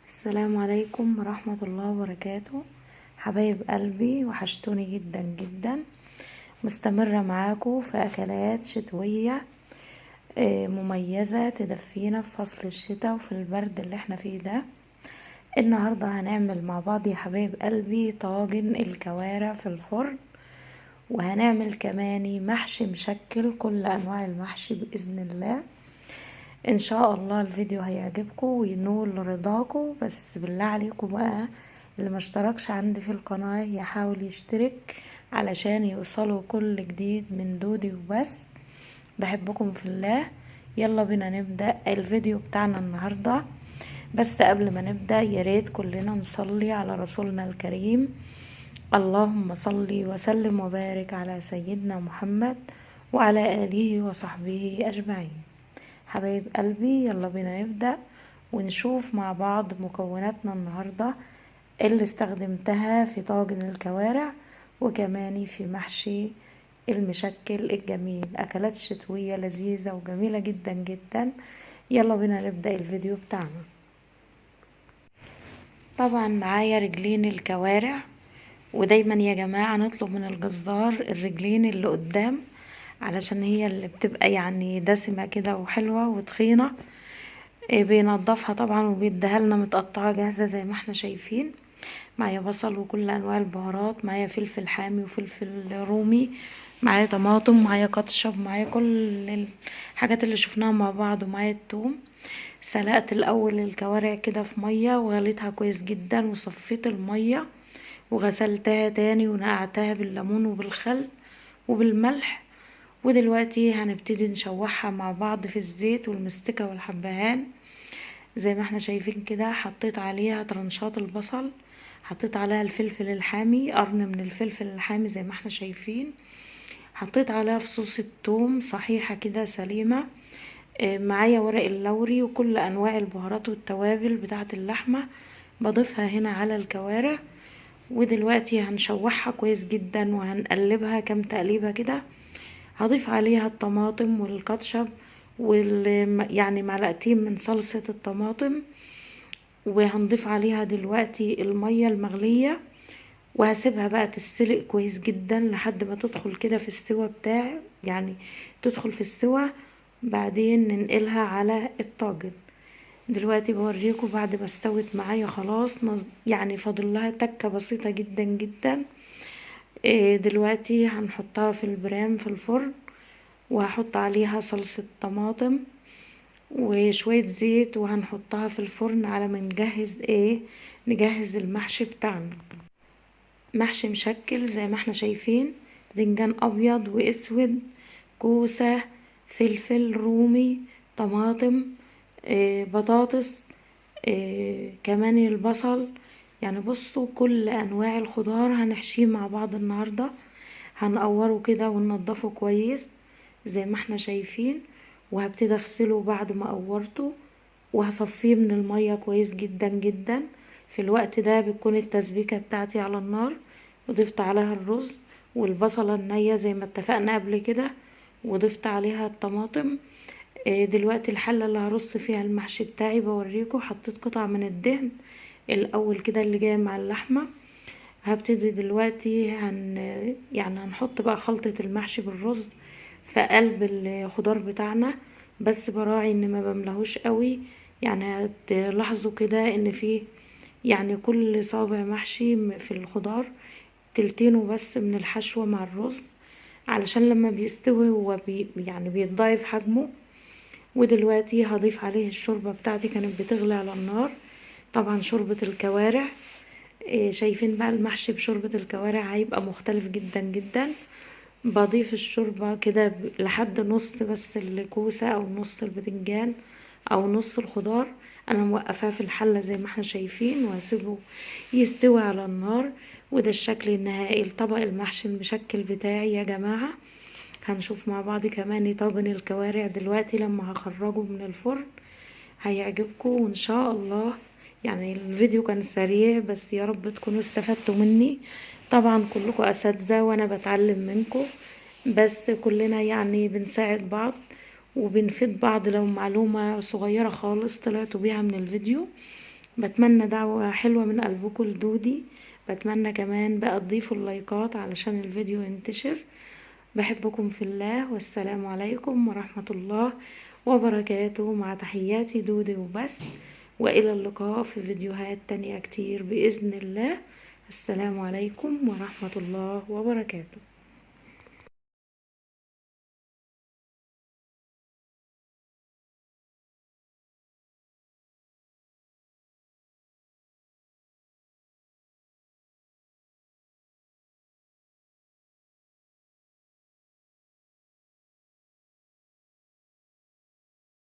السلام عليكم ورحمة الله وبركاته. حبايب قلبي، وحشتوني جدا جدا. مستمرة معاكم في أكلات شتوية مميزة تدفينا في فصل الشتاء وفي البرد اللي احنا فيه ده. النهاردة هنعمل مع بعض يا حبايب قلبي طاجن الكوارع في الفرن، وهنعمل كمان محشي مشكل، كل أنواع المحشي بإذن الله. ان شاء الله الفيديو هيعجبكم وينول رضاكم، بس بالله عليكم بقى اللي ما اشتركش عندي في القناة يحاول يشترك علشان يوصلوا كل جديد من دودي وبس. بحبكم في الله. يلا بينا نبدأ الفيديو بتاعنا النهاردة. بس قبل ما نبدأ ياريت كلنا نصلي على رسولنا الكريم. اللهم صل وسلم وبارك على سيدنا محمد وعلى آله وصحبه أجمعين. حبايب قلبي، يلا بينا نبدأ ونشوف مع بعض مكوناتنا النهاردة اللي استخدمتها في طاجن الكوارع وكمان في محشي المشكل الجميل. أكلات شتوية لذيذة وجميلة جدا جدا. يلا بينا نبدأ الفيديو بتاعنا. طبعا معايا رجلين الكوارع، ودايما يا جماعة نطلب من الجزار الرجلين اللي قدام علشان هي اللي بتبقى يعني دسمة كده وحلوة وتخينة. بينضفها طبعا وبيديها لنا متقطعة جاهزة زي ما احنا شايفين. معايا بصل وكل انواع البهارات، معايا فلفل حامي وفلفل رومي، معايا طماطم، معايا كاتشب، معايا كل الحاجات اللي شفناها مع بعض، ومعايا الثوم. سلقت الاول الكوارع كده في مية وغليتها كويس جدا، وصفيت المية وغسلتها تاني ونقعتها بالليمون وبالخل وبالملح. ودلوقتي هنبتدي نشوحها مع بعض في الزيت والمستكة والحبهان زي ما احنا شايفين كده. حطيت عليها طرنشات البصل، حطيت عليها الفلفل الحامي، قرن من الفلفل الحامي زي ما احنا شايفين. حطيت عليها فصوص الثوم صحيحة كده سليمة. معايا ورق اللوري وكل انواع البهارات والتوابل بتاعة اللحمة بضيفها هنا على الكوارع. ودلوقتي هنشوحها كويس جدا وهنقلبها كام تقليبة كده. هضيف عليها الطماطم والكاتشب يعني معلقتين من صلصة الطماطم، وهنضيف عليها دلوقتي المية المغلية، وهسيبها بقى تتسلق كويس جدا لحد ما تدخل كده في السوا بتاعي، يعني تدخل في السوا. بعدين ننقلها على الطاجن. دلوقتي بوريكم بعد ما استوت معايا خلاص، يعني فاضل لها تكة بسيطة جدا جدا. دلوقتي هنحطها في البرام في الفرن، وهحط عليها صلصة طماطم وشوية زيت، وهنحطها في الفرن على ما نجهز المحشي بتاعنا. محشي مشكل زي ما احنا شايفين، باذنجان ابيض واسود، كوسة، فلفل رومي، طماطم، بطاطس، كمان البصل. يعني بصوا كل انواع الخضار هنحشيه مع بعض النهاردة. هنقوره كده وننضفه كويس زي ما احنا شايفين، وهبتدي اغسله بعد ما قورته، وهصفيه من المية كويس جدا جدا. في الوقت ده بتكون التسبيكة بتاعتي على النار، وضفت عليها الرز والبصلة النية زي ما اتفقنا قبل كده، وضفت عليها الطماطم. دلوقتي الحلة اللي هرص فيها المحشي بتاعي بوريكم. حطيت قطع من الدهن الاول كده اللي جاي مع اللحمة. هبتدي دلوقتي يعني هنحط بقى خلطة المحشي بالرز في قلب الخضار بتاعنا، بس براعي ان ما بملهوش قوي. يعني هتلاحظوا كده ان في يعني كل صابع محشي في الخضار تلتينه بس من الحشوة مع الرز، علشان لما بيستوي هو يعني بيتضاعف حجمه. ودلوقتي هضيف عليه الشوربة بتاعتي كانت بتغلي على النار، طبعا شوربة الكوارع. شايفين بقى المحشي بشوربة الكوارع هيبقى مختلف جدا جدا. بضيف الشوربة كده لحد نص بس الكوسة او نص البتنجان او نص الخضار. انا موقفاه في الحلة زي ما احنا شايفين، وهسيبه يستوي على النار. وده الشكل النهائي لطبق المحشي المشكل بتاعي يا جماعة. هنشوف مع بعض كمان طاجن الكوارع دلوقتي لما هخرجه من الفرن. هيعجبكم وان شاء الله. يعني الفيديو كان سريع بس يا رب تكونوا استفدتوا مني. طبعا كلكم اساتذة وانا بتعلم منكم، بس كلنا يعني بنساعد بعض وبنفيد بعض. لو معلومة صغيرة خالص طلعتوا بيها من الفيديو بتمنى دعوة حلوة من قلبكم لدودي. بتمنى كمان بقى تضيفوا اللايكات علشان الفيديو ينتشر. بحبكم في الله، والسلام عليكم ورحمة الله وبركاته. مع تحياتي دودي وبس، وإلى اللقاء في فيديوهات تانية كتير بإذن الله. السلام عليكم ورحمة الله وبركاته.